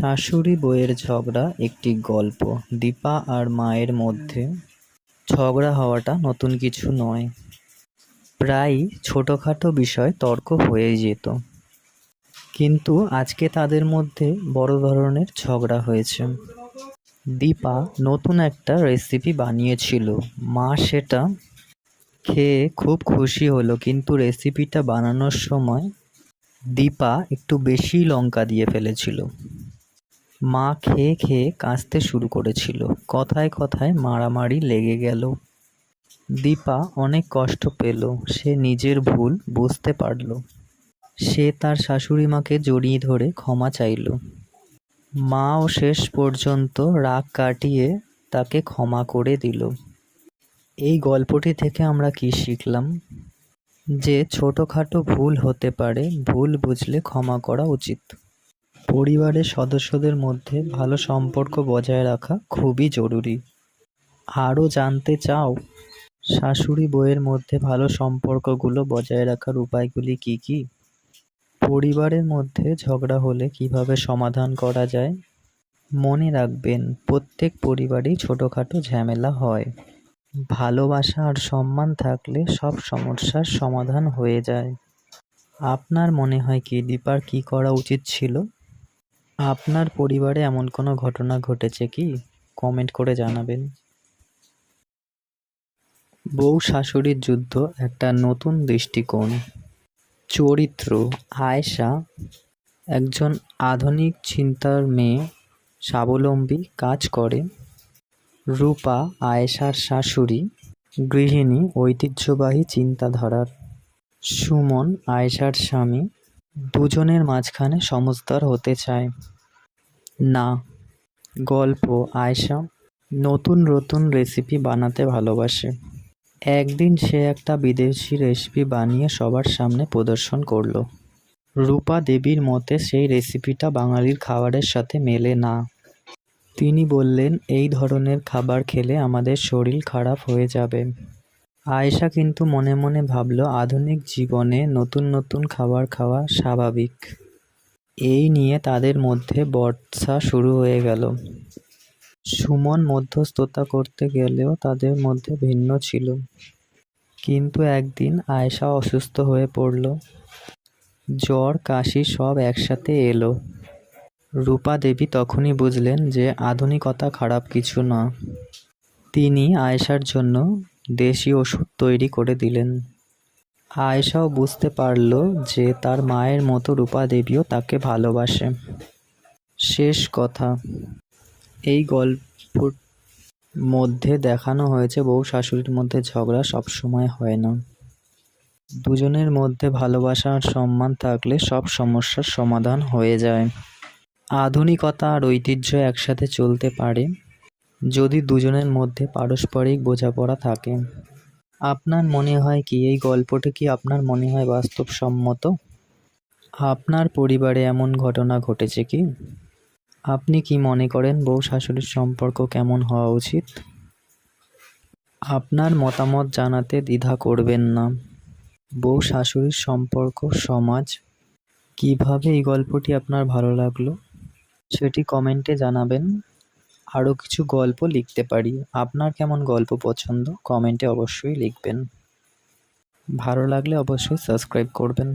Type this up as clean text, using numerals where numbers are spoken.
শাশুড়ি বউয়ের ঝগড়া একটি গল্প। দীপা আর মায়ের মধ্যে ঝগড়া হওয়াটা নতুন কিছু নয়। প্রায়ই ছোটখাটো বিষয় তর্ক হয়ে যেত, কিন্তু আজকে তাদের মধ্যে বড় ধরনের ঝগড়া হয়েছে। দীপা নতুন একটা রেসিপি বানিয়েছিল। মা সেটা খেয়ে খুব খুশি হলো, কিন্তু রেসিপিটা বানানোর সময় দীপা একটু বেশি লঙ্কা দিয়ে ফেলেছিল। মা খেয়ে খেয়ে কাঁদতে শুরু করেছিল। কথায় কথায় মারামারি লেগে গেল। দীপা অনেক কষ্ট পেল। সে নিজের ভুল বুঝতে পারল। সে তার শাশুড়ি মাকে জড়িয়ে ধরে ক্ষমা চাইল। মাও শেষ পর্যন্ত রাগ কাটিয়ে তাকে ক্ষমা করে দিল। এই গল্পটি থেকে আমরা কি শিখলাম? যে ছোটখাটো ভুল হতে পারে, ভুল বুঝলে ক্ষমা করা উচিত। পরিবারের সদস্যদের মধ্যে ভালো সম্পর্ক বজায় রাখা খুবই জরুরি। আরও জানতে চাও শাশুড়ি বউয়ের মধ্যে ভালো সম্পর্কগুলো বজায় রাখার উপায়গুলি কি কি? পরিবারের মধ্যে ঝগড়া হলে কিভাবে সমাধান করা যায়? মনে রাখবেন, প্রত্যেক পরিবারেই ছোটখাটো ঝামেলা হয়। ভালোবাসা আর সম্মান থাকলে সব সমস্যার সমাধান হয়ে যায়। আপনার মনে হয় কি দীপার কি করা উচিত ছিল? আপনার পরিবারে এমন কোনো ঘটনা ঘটেছে কি? কমেন্ট করে জানাবেন। বউ শাশুড়ির যুদ্ধ একটা নতুন দৃষ্টিকোণ। চরিত্র: আয়েশা একজন আধুনিক চিন্তার মেয়ে, স্বাবলম্বী, কাজ করে। রূপা আয়েশার শাশুড়ি, গৃহিণী, ঐতিহ্যবাহী চিন্তাধারার। সুমন আয়েশার স্বামী, দুজনের মাঝখানে সমঝদার হতে চায়। না গল্প: আয়েশা নতুন নতুন রেসিপি বানাতে ভালোবাসে। একদিন সে একটা বিদেশি রেসিপি বানিয়ে সবার সামনে প্রদর্শন করলো। রূপা দেবীর মতে সেই রেসিপিটা বাঙালির খাবারের সাথে মেলে না। তিনি বললেন, এই ধরনের খাবার খেলে আমাদের শরীর খারাপ হয়ে যাবে। আয়েশা কিন্তু মনে মনে ভাবল, আধুনিক জীবনে নতুন নতুন খাবার খাওয়া স্বাভাবিক। এই নিয়ে তাদের মধ্যে বচসা শুরু হয়ে গেল। সুমন মধ্যস্থতা করতে গেলেও তাদের মধ্যে ভিন্ন ছিল। কিন্তু একদিন আয়েশা অসুস্থ হয়ে পড়ল। জ্বর কাশি সব একসাথে এলো। রূপা দেবী তখনই বুঝলেন যে আধুনিকতা খারাপ কিছু না। তিনি আয়েশার জন্য দেশি ওষুধ তৈরি করে দিলেন। আয়েশাও বুঝতে পারল যে তার মায়ের মতো রূপা দেবীও তাকে ভালোবাসে। শেষ কথা: এই গল্পর মধ্যে দেখানো হয়েছে বউ শাশুড়ির মধ্যে ঝগড়া সবসময় হয় না। দুজনের মধ্যে ভালোবাসা আর সম্মান থাকলে সব সমস্যার সমাধান হয়ে যায়। আধুনিকতা আর ঐতিহ্য একসাথে চলতে পারে যদি দুজনের মধ্যে পারস্পরিক বোঝাপড়া থাকে। আপনার মনে হয় কি এই গল্পটি কি আপনার মনে হয় বাস্তবসম্মত? আপনার পরিবারে এমন ঘটনা ঘটেছে কি? আপনি কি মনে করেন বউ শাশুড়ির সম্পর্ক কেমন হওয়া উচিত? আপনার মতামত জানাতে দ্বিধা করবেন না। বউ শাশুড়ির সম্পর্ক, সমাজ, কিভাবে এই গল্পটি আপনার ভালো লাগলো সেটি কমেন্টে জানাবেন। আরও কিছু গল্প লিখতে পারি। আপনার কেমন গল্প পছন্দ কমেন্টে অবশ্যই লিখবেন। ভালো লাগলে অবশ্যই সাবস্ক্রাইব করবেন।